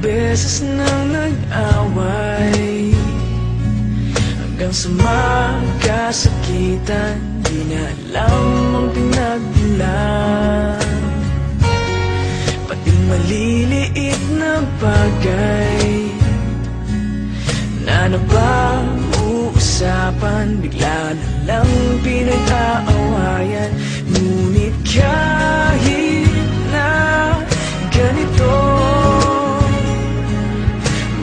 beses nang nag-away, hanggang sa magkasakitan. Di na alam ang pinagmulan, pati maliliit na bagay na napag-uusapan, bigla na lang pinag-aawayan. Ngunit kahit na ganito,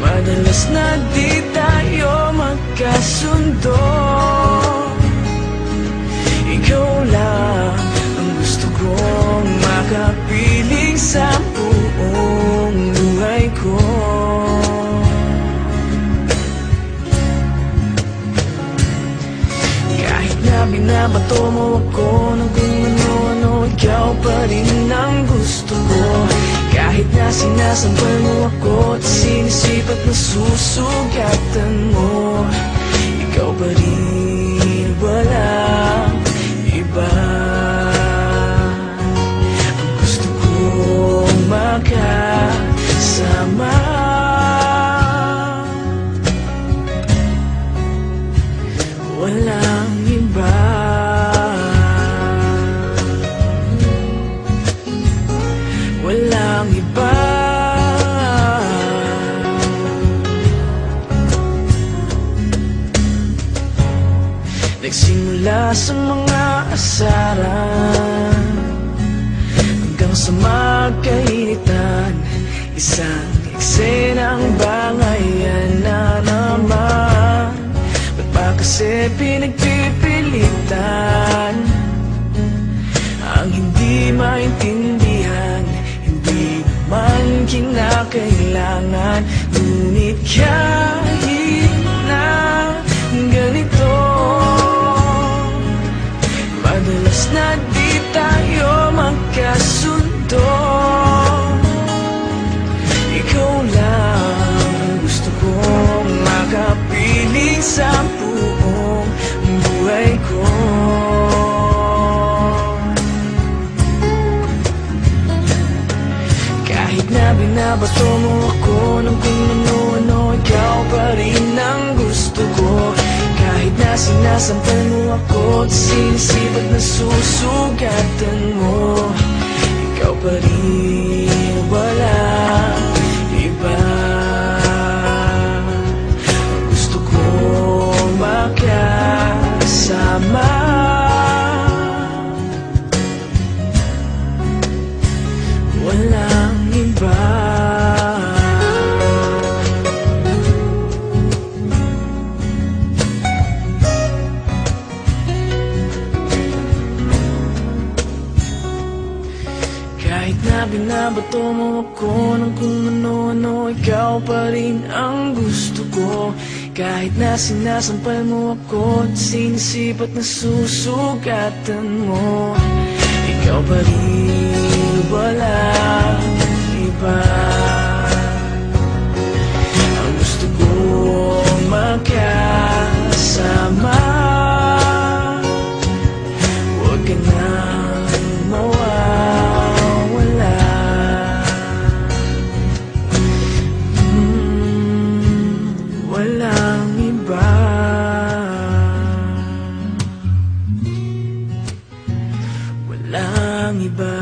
madalas na di tayo magkasundo. Ikaw lang ang gusto kong makapiling sa buong buhay ko. Kahit na binabato mo ako ng kung ano-ano, ikaw pa rin ang gusto ko. Kahit na sinasampal mo ako at sinisipat na susugatan mo, ikaw pa rin, walang iba. Ang gusto kong makasama, walang iba. Walang iba. Nagsimula sa mga asaran, hanggang sa magkainitan, isang eksenang bangayan na naman. Ba't ba kasi pinagpipilitan ang hindi maintindihan? Hindi naman kinakailangan. Ngunit kahit na ganito, madalas na di tayo magkasundo. Ikaw lang ang gusto kong makapiling sa buong buhay ko. Kahit na binabato mo ako ng kung ano-ano, ikaw pa rin ang gusto ko. Kahit na sinasampal mo ako at sinisipat na susugatan mo, ikaw pa rin, walang iba. Ang gusto kong makasama, walang iba. Kahit na binabato mo ako ng kung ano-ano, ikaw pa rin ang gusto ko. Kahit na sinasampal mo ako at sinisipat na susugatan mo, ikaw pa rin, walang iba. Ang gusto kong makasama, huwag ka nang mawawala. Walang iba. Walang iba.